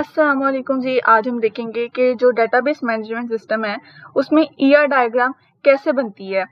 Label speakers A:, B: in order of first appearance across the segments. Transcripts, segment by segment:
A: अस्सलाम वालेकुम जी। आज हम देखेंगे कि जो डेटाबेस मैनेजमेंट सिस्टम है उसमें ईआर डायग्राम कैसे बनती है।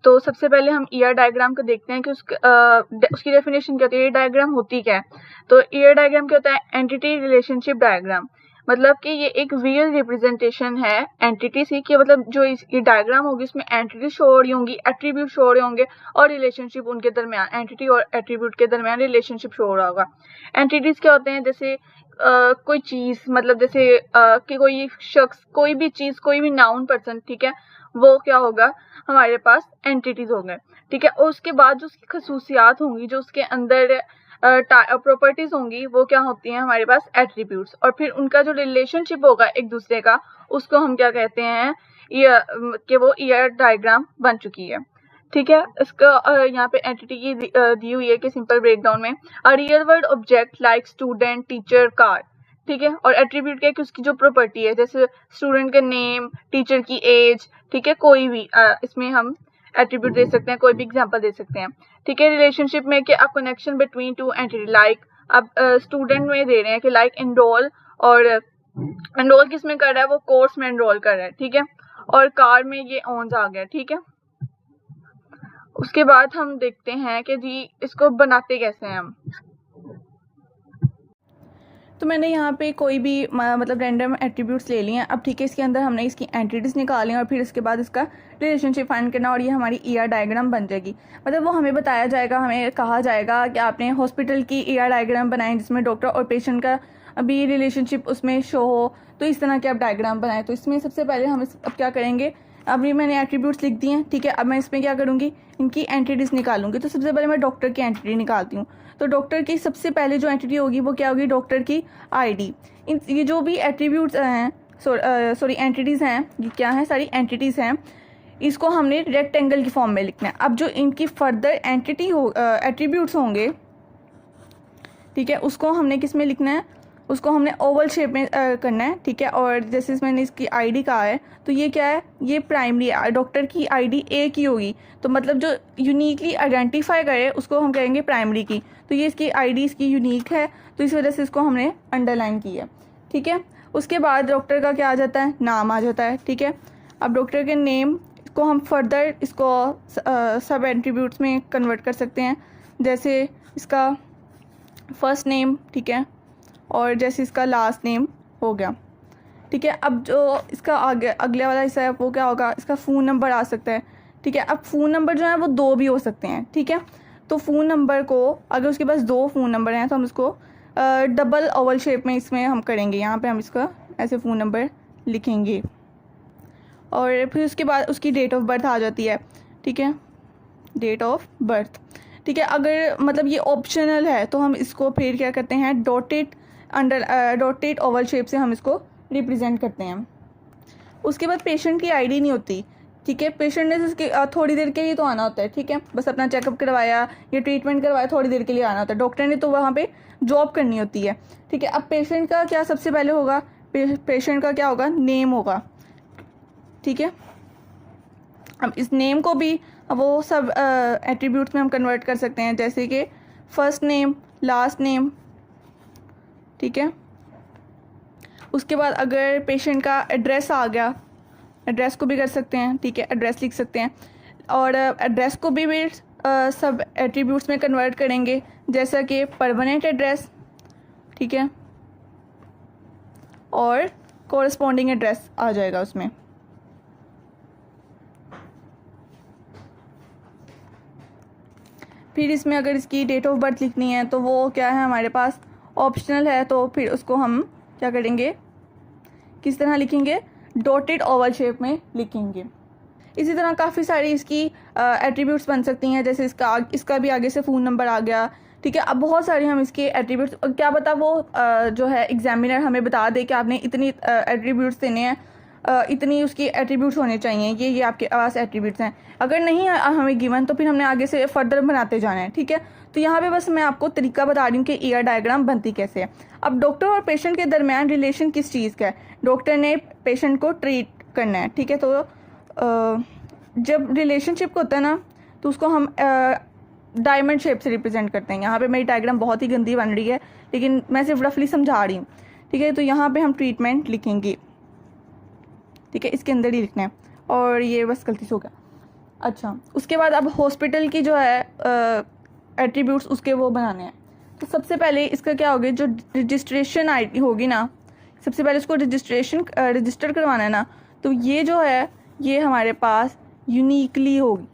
A: तो सबसे पहले हम ईआर डायग्राम को देखते हैं कि उसकी डेफिनेशन क्या होती है, ये डायग्राम होती क्या है। तो ईआर डायग्राम क्या होता है, एंटिटी रिलेशनशिप डायग्राम। मतलब कि ये एक विजुअल रिप्रेजेंटेशन है एंटिटीज की, कि मतलब जो ये डायग्राम होगी उसमें एंटिटी शो हो रही होंगी, एट्रीब्यूट शो हो रहे होंगे और रिलेशनशिप उनके दरमियान, एंटिटी और एट्रीब्यूट के दरमियान रिलेशनशिप शो हो रहा होगा। एंटिटीज क्या होते हैं, जैसे कोई चीज, मतलब जैसे कि कोई शख्स, कोई भी चीज, कोई भी नाउन पर्सन, ठीक है, वो क्या होगा, हमारे पास एंटिटीज हो गए, ठीक है। और उसके बाद जो उसकी खसूसियात होंगी, जो उसके अंदर प्रॉपर्टीज होंगी, वो क्या होती हैं, हमारे पास एट्रीब्यूट्स। और फिर उनका जो रिलेशनशिप होगा एक दूसरे का, उसको हम क्या कहते हैं, ये कि वो ईआर डायग्राम बन चुकी है, ठीक है। इसका यहाँ पे एंटिटी की दी हुई है कि सिंपल ब्रेकडाउन में a real world object like student, teacher, car, ठीक है। और एट्रीब्यूट क्या है कि उसकी जो प्रॉपर्टी है, जैसे स्टूडेंट का नेम, टीचर की एज, ठीक है, कोई भी इसमें हम एट्रीब्यूट दे सकते हैं, कोई भी एग्जांपल दे सकते हैं, ठीक है। रिलेशनशिप में कि अब connection between two entity, like अब स्टूडेंट में दे रहे हैं कि लाइक एनरोल, और एनरोल किस में कर रहा है, वो कोर्स में एनरोल कर रहा है, ठीक है। और कार में ये ऑन्स आ गया, ठीक है। उसके बाद हम देखते हैं कि जी इसको बनाते कैसे हैं हम।
B: तो मैंने यहाँ पे कोई भी मतलब रैंडम एट्रीब्यूट्स ले लिए हैं। अब ठीक है, इसके अंदर हमने इसकी एंटिटीज निकाली हैं और फिर इसके बाद इसका रिलेशनशिप फाइंड करना, और ये हमारी ईआर डायग्राम बन जाएगी। मतलब वो हमें बताया जाएगा, हमें कहा जाएगा कि आपने हॉस्पिटल की ईआर डायग्राम बनाएं जिसमें डॉक्टर और पेशेंट का अभी रिलेशनशिप उसमें शो हो, तो इस तरह के आप डायग्राम बनाएं। तो इसमें सबसे पहले हम अब क्या करेंगे, अभी मैंने एट्रीब्यूट्स लिख दिए हैं, ठीक है। अब मैं इसमें क्या करूँगी, इनकी एंटिटीज निकालूंगी। तो सबसे पहले मैं डॉक्टर की एंटिटी निकालती हूँ। तो डॉक्टर की सबसे पहले जो एंटिटी होगी वो क्या होगी, डॉक्टर की आईडी। ये जो भी एट्रीब्यूट्स हैं, सॉरी एंटिटीज़ हैं, ये क्या हैं, सारी एंटिटीज़ हैं, इसको हमने रेक्टेंगल की फॉर्म में लिखना है। अब जो इनकी फर्दर एट्रीब्यूट्स होंगे, ठीक है, उसको हमने किस में लिखना है, उसको हमने ओवल शेप में करना है, ठीक है। और जैसे मैंने इसकी आईडी कहा है, तो ये क्या है, ये प्राइमरी डॉक्टर की आईडी एक ही होगी। तो मतलब जो यूनिकली आइडेंटिफाई करे उसको हम कहेंगे प्राइमरी की। तो ये इसकी आईडी इसकी यूनिक है, तो इस वजह से इसको हमने अंडरलाइन की है, ठीक है। उसके बाद डॉक्टर का क्या आ जाता है, नाम आ जाता है, ठीक है। अब डॉक्टर के नेम को हम फर्दर इसको सब एट्रीब्यूट्स में कन्वर्ट कर सकते हैं। जैसे इसका फर्स्ट नेम, ठीक है, और जैसे इसका लास्ट नेम हो गया, ठीक है। अब जो इसका आगे अगले वाला हिस्सा है वो क्या होगा, इसका फ़ोन नंबर आ सकता है, ठीक है। अब फ़ोन नंबर जो है वो दो भी हो सकते हैं, ठीक है। तो फ़ोन नंबर को, अगर उसके पास दो फ़ोन नंबर हैं तो हम इसको डबल ओवल शेप में इसमें हम करेंगे। यहाँ पे हम इसका ऐसे फ़ोन नंबर लिखेंगे, और फिर उसके बाद उसकी डेट ऑफ बर्थ आ जाती है, ठीक है, डेट ऑफ बर्थ, ठीक है। अगर मतलब ये ऑप्शनल है तो हम इसको फिर क्या करते हैं, डॉटेड ओवल शेप से हम इसको रिप्रेजेंट करते हैं। उसके बाद पेशेंट की आईडी नहीं होती, ठीक है। पेशेंट ने उसके थोड़ी देर के लिए तो आना होता है, ठीक है, बस अपना चेकअप करवाया या ट्रीटमेंट करवाया, थोड़ी देर के लिए आना होता है। डॉक्टर ने तो वहाँ पे जॉब करनी होती है, ठीक है। अब पेशेंट का क्या सबसे पहले होगा, पेशेंट का क्या होगा, नेम होगा, ठीक है। अब इस नेम को भी वो सब एट्रीब्यूट्स में हम कन्वर्ट कर सकते हैं, जैसे कि फर्स्ट नेम, लास्ट नेम, ठीक है। उसके बाद अगर पेशेंट का एड्रेस आ गया, एड्रेस को भी कर सकते हैं, ठीक है, एड्रेस लिख सकते हैं। और एड्रेस को भी सब एट्रीब्यूट्स में कन्वर्ट करेंगे, जैसा कि परमानेंट एड्रेस, ठीक है, और कॉरस्पॉन्डिंग एड्रेस आ जाएगा उसमें। फिर इसमें अगर इसकी डेट ऑफ बर्थ लिखनी है तो वो क्या है, हमारे पास ऑप्शनल है। तो फिर उसको हम क्या करेंगे, किस तरह लिखेंगे, डॉटेड ओवल शेप में लिखेंगे। इसी तरह काफ़ी सारी इसकी एट्रीब्यूट्स बन सकती हैं, जैसे इसका भी आगे से फ़ोन नंबर आ गया, ठीक है। अब बहुत सारी हम इसके एट्रीब्यूट्स, क्या पता वो जो है एग्जामिनर हमें बता दे कि आपने इतनी एट्रीब्यूट्स देने हैं, इतनी उसकी एट्रीब्यूट्स होने चाहिए, ये आपके पास एट्रीब्यूट्स हैं। अगर नहीं है हमें गिवन, तो फिर हमने आगे से फर्दर बनाते जाना है, ठीक है। तो यहाँ पे बस मैं आपको तरीका बता रही हूँ कि ईआर डायग्राम बनती कैसे है। अब डॉक्टर और पेशेंट के दरमियान रिलेशन किस चीज़ का है, डॉक्टर ने पेशेंट को ट्रीट करना है, ठीक है। तो जब रिलेशनशिप होता है ना, तो उसको हम डायमंड शेप से रिप्रेजेंट करते हैं। यहाँ पे मेरी डायग्राम बहुत ही गंदी बन रही है, लेकिन मैं सिर्फ रफली समझा रही हूँ, ठीक है। तो यहाँ पे हम ट्रीटमेंट लिखेंगे, ठीक है, इसके अंदर ही लिखना है, और ये बस गलती से हो गया। अच्छा, उसके बाद अब हॉस्पिटल की जो है एट्रीब्यूट्स उसके वो बनाने हैं। तो सबसे पहले इसका क्या होगा, जो रजिस्ट्रेशन आईडी होगी ना, सबसे पहले इसको रजिस्टर करवाना है ना, तो ये जो है ये हमारे पास यूनिकली होगी,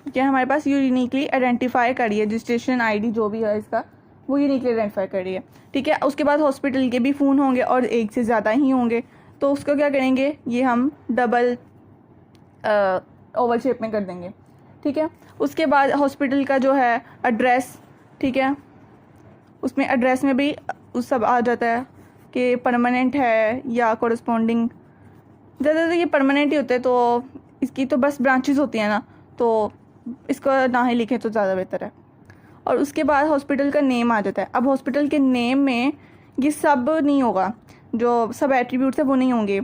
B: क्या हमारे पास यूनिकली आइडेंटिफाई करी है, रजिस्ट्रेशन आईडी जो भी है इसका वो यूनिकली आइडेंटिफाई कर रही है, ठीक है। उसके बाद हॉस्पिटल के भी फ़ोन होंगे और एक से ज़्यादा ही होंगे, तो उसको क्या करेंगे, ये हम डबल ओवल शेप में कर देंगे, ठीक है। उसके बाद हॉस्पिटल का जो है एड्रेस, ठीक है, उसमें एड्रेस में भी उस सब आ जाता है कि परमानेंट है या कॉरस्पॉन्डिंग। ज़्यादातर ये परमानेंट ही होते हैं, तो इसकी तो बस ब्रांचेस होती हैं ना, तो इसको ना ही लिखें तो ज़्यादा बेहतर है। और उसके बाद हॉस्पिटल का नेम आ जाता है। अब हॉस्पिटल के नेम में ये सब नहीं होगा, जो सब एट्रीब्यूट्स है वो नहीं होंगे,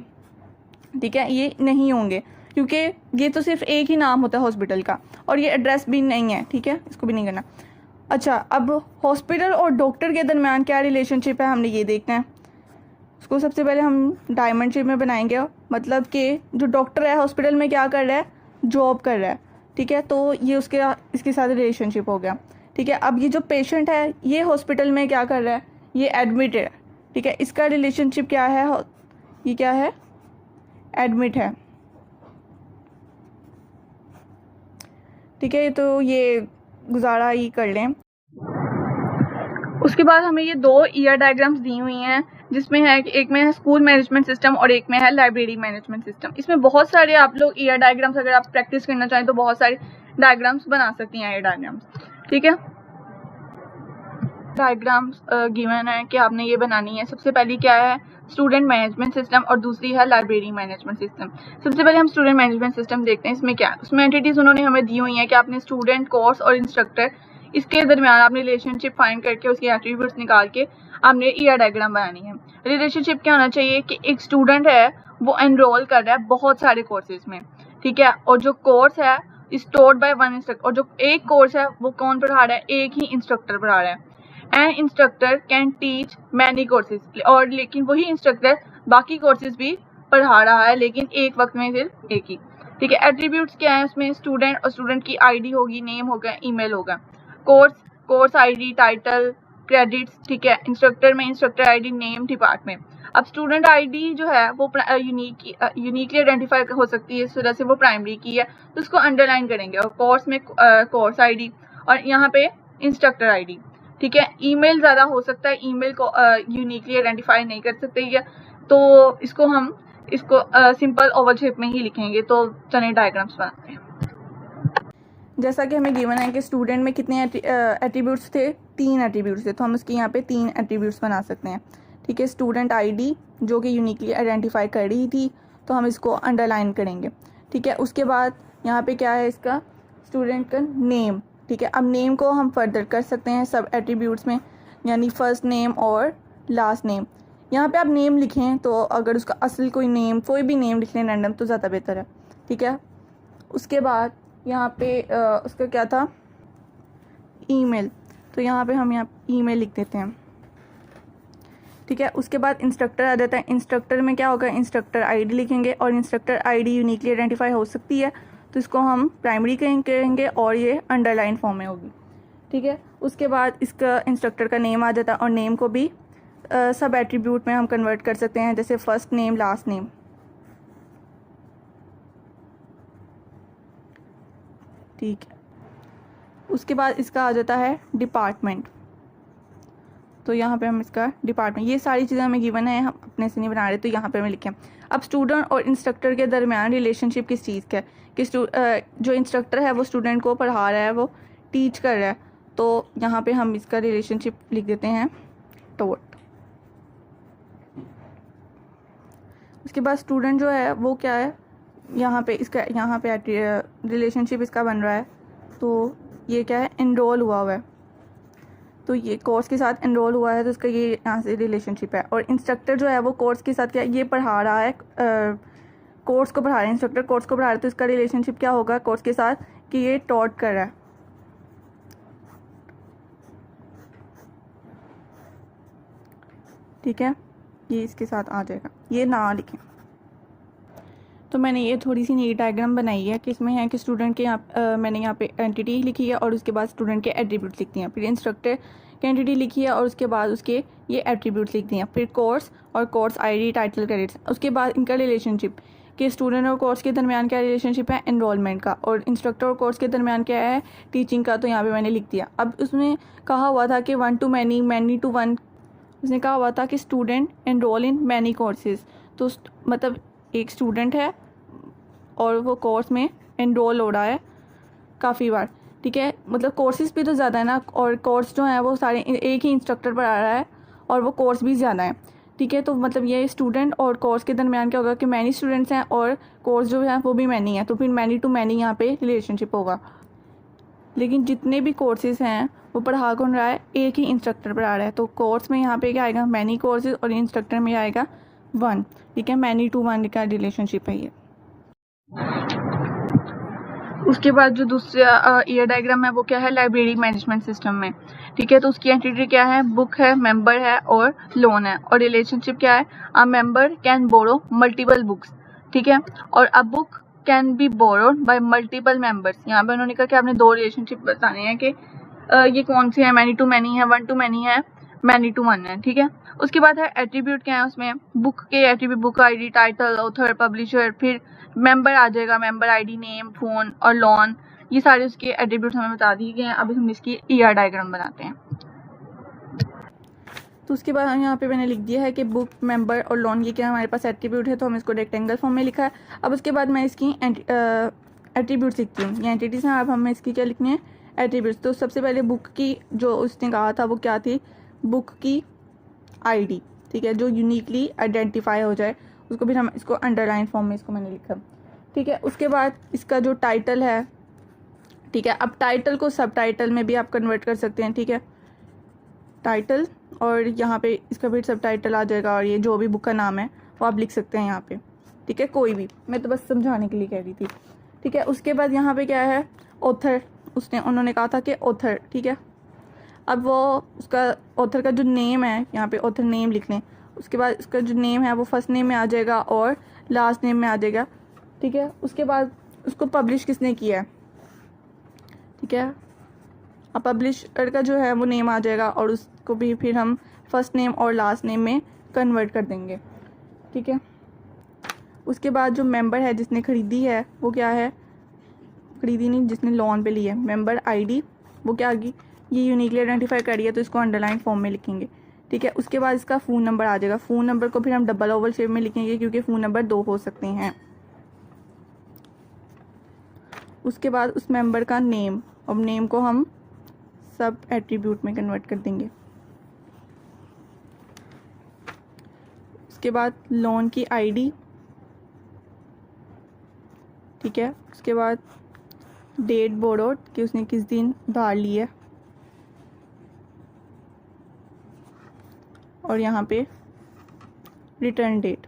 B: ठीक है, ये नहीं होंगे, क्योंकि ये तो सिर्फ एक ही नाम होता है हॉस्पिटल का, और ये एड्रेस भी नहीं है, ठीक है, इसको भी नहीं करना। अच्छा, अब हॉस्पिटल और डॉक्टर के दरमियान क्या रिलेशनशिप है, हमने ये देखना है। उसको सबसे पहले हम डायमंड शेप में बनाएंगे, मतलब कि जो डॉक्टर है हॉस्पिटल में क्या कर रहा है, जॉब कर रहा है, ठीक है, तो ये इसके साथ रिलेशनशिप हो गया, ठीक है। अब ये जो पेशेंट है ये हॉस्पिटल में क्या कर रहा है, ये एडमिट है, ठीक है, इसका रिलेशनशिप क्या है, ये क्या है, एडमिट है, ठीक है। तो ये गुजारा ही कर लें।
A: उसके बाद हमें ये 2 ईआर डायग्राम्स दी हुई हैं, जिसमें है कि एक में है स्कूल मैनेजमेंट सिस्टम और एक में है लाइब्रेरी मैनेजमेंट सिस्टम। इसमें बहुत सारे आप लोग ईआर डायग्राम्स, अगर आप प्रैक्टिस करना चाहें तो बहुत सारे डायग्राम्स बना सकती हैं, ये डायग्राम्स, ठीक है। डायग्राम्स गिवन है कि आपने ये बनानी है। सबसे पहली क्या है, स्टूडेंट मैनेजमेंट सिस्टम, और दूसरी है लाइब्रेरी मैनेजमेंट सिस्टम। सबसे पहले हम स्टूडेंट मैनेजमेंट सिस्टम देखते हैं। इसमें क्या है, उसमें एंटिटीज़ उन्होंने हमें दी हुई हैं कि आपने स्टूडेंट, कोर्स और इंस्ट्रक्टर, इसके दरमियान आपने रिलेशनशिप फाइंड करके उसकी एट्रीब्यूट्स निकाल के आपने ईआर डायग्राम बनानी है। रिलेशनशिप क्या होना चाहिए कि एक स्टूडेंट है वो एनरोल कर रहा है बहुत सारे कोर्सेज में, ठीक है, और जो कोर्स है is taught by one instructor, और जो एक कोर्स है वो कौन पढ़ा रहा है, एक ही इंस्ट्रक्टर पढ़ा रहा है। N instructor can teach many courses, और लेकिन वही इंस्ट्रक्टर बाकी कोर्सेज भी पढ़ा रहा है, लेकिन एक वक्त में सिर्फ एक ही, ठीक है। एट्रीब्यूट्स क्या है उसमें, स्टूडेंट और स्टूडेंट की आईडी होगी, नेम होगा, ईमेल होगा, कोर्स आईडी, टाइटल, क्रेडिट्स, ठीक है। इंस्ट्रक्टर में इंस्ट्रक्टर आईडी, नेम, डिपार्टमेंट। अब स्टूडेंट आईडी जो है वो यूनिकली आइडेंटिफाई हो सकती है, इस वजह से वो प्राइमरी की है, तो उसको अंडरलाइन करेंगे। और कोर्स में कोर्स आईडी, और यहाँ पे इंस्ट्रक्टर आईडी, ठीक है। ईमेल ज़्यादा हो सकता है, ईमेल को यूनिकली आइडेंटिफाई नहीं कर सकते ये, तो इसको हम सिंपल ओवल शेप में ही लिखेंगे। तो चलिए डायग्राम्स बनाते हैं।
B: जैसा कि हमें गिवन है कि स्टूडेंट में कितने एट्रीब्यूट्स थे, 3 एट्रीब्यूट्स थे, तो हम उसके यहाँ पे 3 एट्रीब्यूट्स बना सकते हैं, ठीक है। स्टूडेंट आईडी जो कि यूनिकली आइडेंटिफाई कर रही थी, तो हम इसको अंडरलाइन करेंगे, ठीक है। उसके बाद यहाँ पे क्या है, इसका स्टूडेंट का नेम, ठीक है। अब नेम को हम फर्दर कर सकते हैं सब एट्रीब्यूट्स में, यानी फर्स्ट नेम और लास्ट नेम। यहाँ पे आप नेम लिखें तो अगर उसका असल कोई भी नेम लिख लें रैंडम, तो ज़्यादा बेहतर है, ठीक है। उसके बाद यहाँ पे उसका क्या था, ईमेल, तो यहाँ पे हम ईमेल लिख देते हैं, ठीक है। उसके बाद इंस्ट्रक्टर आ जाता है। इंस्ट्रक्टर में क्या होगा, इंस्ट्रक्टर आईडी लिखेंगे, और इंस्ट्रक्टर आईडी यूनिकली आइडेंटिफाई हो सकती है, तो इसको हम प्राइमरी करेंगे और ये अंडरलाइन फॉर्म में होगी, ठीक है। उसके बाद इसका इंस्ट्रक्टर का नेम आ जाता है, और नेम को भी सब एट्रीब्यूट में हम कन्वर्ट कर सकते हैं, जैसे फर्स्ट नेम, लास्ट नेम, ठीक है। उसके बाद इसका आ जाता है डिपार्टमेंट, तो यहाँ पे हम इसका डिपार्टमेंट, ये सारी चीज़ें हमें गिवन है, हम अपने से नहीं बना रहे, तो यहाँ पे हमें लिखें। अब स्टूडेंट और इंस्ट्रक्टर के दरमियान रिलेशनशिप किस चीज़ का है कि जो इंस्ट्रक्टर है वो स्टूडेंट को पढ़ा रहा है, वो टीच कर रहा है, तो यहाँ पे हम इसका रिलेशनशिप लिख देते हैं टॉट। उसके बाद स्टूडेंट जो है वो क्या है, यहाँ पे रिलेशनशिप इसका बन रहा है, तो ये क्या है, एनरोल हुआ है, तो ये कोर्स के साथ एनरोल हुआ है, तो इसका ये यहाँ से रिलेशनशिप है। और इंस्ट्रक्टर जो है वो कोर्स के साथ क्या, ये पढ़ा रहा है, कोर्स को पढ़ा रहा है, इंस्ट्रक्टर कोर्स को पढ़ा रहा है, तो इसका रिलेशनशिप क्या होगा कोर्स के साथ कि ये टॉट कर रहा है, ठीक है। ये इसके साथ आ जाएगा, ये ना लिखें। तो मैंने ये थोड़ी सी नई डायग्राम बनाई है कि इसमें है कि स्टूडेंट के मैंने यहाँ पे एंटिटी लिखी है और उसके बाद स्टूडेंट के एट्रीब्यूट्स लिख दिए हैं, फिर इंस्ट्रक्टर की एंटिटी लिखी है और उसके बाद उसके ये एट्रीब्यूट्स लिख दिए हैं, फिर कोर्स और कोर्स आईडी, टाइटल, क्रेडिट्स, उसके बाद इनका रिलेशनशिप कि स्टूडेंट और कोर्स के दरमियान क्या रिलेशनशिप है, एनरोलमेंट का, और इंस्ट्रक्टर और कोर्स के दरमियान क्या है, टीचिंग का। तो यहाँ पे मैंने लिख दिया। अब उसमें कहा हुआ था कि 1 to many, many to 1, उसने कहा हुआ था कि student enrol in many courses. तो मतलब एक स्टूडेंट है और वो कोर्स में एनरोल हो रहा है काफ़ी बार, ठीक है, मतलब कोर्सेज भी तो ज़्यादा है ना, और कोर्स जो है वो सारे एक ही इंस्ट्रक्टर पर आ रहा है और वो कोर्स भी ज़्यादा है, ठीक है। तो मतलब ये स्टूडेंट और कोर्स के दरमियान क्या होगा कि मैनी स्टूडेंट्स हैं और कोर्स जो है वो भी मैनी है, तो फिर मैनी टू मैनी यहाँ पे रिलेशनशिप होगा। लेकिन जितने भी कोर्सेज हैं वो पढ़ा कौन रहा है, एक ही इंस्ट्रक्टर पढ़ा रहा है। तो कोर्स में यहाँ पे क्या आएगा, मैनी कोर्सेज, और इंस्ट्रक्टर में आएगा 1, ठीक है, मैनी टू 1 का रिलेशनशिप है ये।
A: उसके बाद जो दूसरा ईयर डायग्राम है वो क्या है, लाइब्रेरी मैनेजमेंट सिस्टम में, ठीक है। तो उसकी एंटिटी क्या है, बुक है, मेंबर है और लोन है, और रिलेशनशिप क्या है, a member can borrow multiple books, ठीक है, और a book can be borrowed by multiple members. यहाँ पे उन्होंने कहा कि आपने 2 रिलेशनशिप बताने हैं कि ये कौन सी है, मैनी टू मैनी है, 1 to many है, मैनी टू 1 है, ठीक है। उसके बाद है एट्रीब्यूट क्या है, उसमें बुक के attribute, book ID, title, author, publisher, फिर मेंबर आ जाएगा, मेंबर आईडी, नेम, फोन और लोन, ये सारे उसके एट्रीब्यूट्स हमें बता दिए गए हैं। अभी हम इसकी ईआर डायग्राम बनाते हैं।
B: तो उसके बाद यहाँ पे मैंने लिख दिया है कि बुक, मेंबर और लोन ये क्या हमारे पास एट्रीब्यूट है, तो हम इसको रेक्टेंगल फॉर्म में लिखा है। अब उसके बाद मैं इसकी एट्रीब्यूट्स लिखती हूँ, ये एंटिटीज हैं, अब हमें इसकी क्या लिखनी है, एट्रीब्यूट्स। तो सबसे पहले बुक की जो उसने कहा था वो क्या थी, बुक की आईडी, ठीक है, जो यूनिकली आइडेंटिफाई हो जाए, उसको भी हम इसको अंडरलाइन फॉर्म में इसको मैंने लिखा, ठीक है। उसके बाद इसका जो टाइटल है, ठीक है, अब टाइटल को सब टाइटल में भी आप कन्वर्ट कर सकते हैं, ठीक है, टाइटल, और यहाँ पे इसका फिर सब टाइटल आ जाएगा, और ये जो भी बुक का नाम है वो आप लिख सकते हैं यहाँ पे, ठीक है, कोई भी, मैं तो बस समझाने के लिए कह रही थी, ठीक है। उसके बाद यहाँ पे क्या है, ऑथर, उन्होंने कहा था कि ऑथर, ठीक है। अब वो उसका ऑथर का जो नेम है, यहाँ पे ऑथर नेम लिख लें। उसके बाद उसका जो नेम है वो फर्स्ट नेम में आ जाएगा और लास्ट नेम में आ जाएगा, ठीक है। उसके बाद उसको पब्लिश किसने किया है, ठीक है, अब पब्लिशर का जो है वो नेम आ जाएगा और उसको भी फिर हम फर्स्ट नेम और लास्ट नेम में कन्वर्ट कर देंगे, ठीक है। उसके बाद जो मेंबर है जिसने ख़रीदी है वो क्या है, खरीदी नहीं, जिसने लोन पे ली है, मेंबर आईडी वो क्या आ गई, ये यूनिकली आइडेंटिफाई करी है, तो इसको अंडरलाइन फॉर्म में लिखेंगे, ठीक है। उसके बाद इसका फ़ोन नंबर आ जाएगा, फ़ोन नंबर को फिर हम डबल ओवल शेप में लिखेंगे क्योंकि फ़ोन नंबर 2 हो सकते हैं। उसके बाद उस मेंबर का नेम, और नेम को हम सब एट्रीब्यूट में कन्वर्ट कर देंगे। उसके बाद लोन की आईडी, ठीक है। उसके बाद डेट बोरोड कि उसने किस दिन उधार ली है, और यहाँ पे रिटर्न डेट।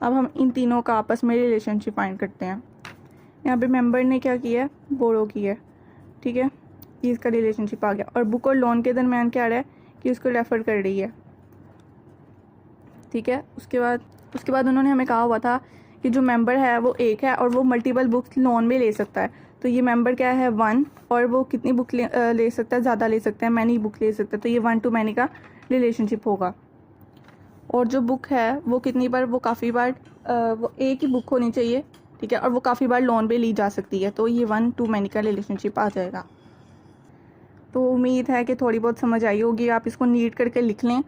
B: अब हम इन तीनों का आपस में रिलेशनशिप फाइंड करते हैं। यहाँ पे मेंबर ने क्या किया है, बोरो किया है, ठीक है, ये इसका रिलेशनशिप आ गया। और बुक और लोन के दरमियान क्या आ रहा है कि उसको रेफ़र कर रही है, ठीक है। उसके बाद उन्होंने हमें कहा हुआ था कि जो मेंबर है वो एक है और वो मल्टीपल बुक्स लोन में ले सकता है। तो ये मेंबर क्या है 1, और वो कितनी बुक ले सकता है, ज़्यादा ले सकता है, मैनी बुक ले सकता है, तो ये 1 to many का रिलेशनशिप होगा। और जो बुक है वो कितनी बार, वो काफ़ी बार, वो एक ही बुक होनी चाहिए, ठीक है, और वो काफ़ी बार लोन पे ली जा सकती है, तो ये 1 to many का रिलेशनशिप आ जाएगा। तो उम्मीद है कि थोड़ी बहुत समझ आई होगी, आप इसको नीट करके लिख लें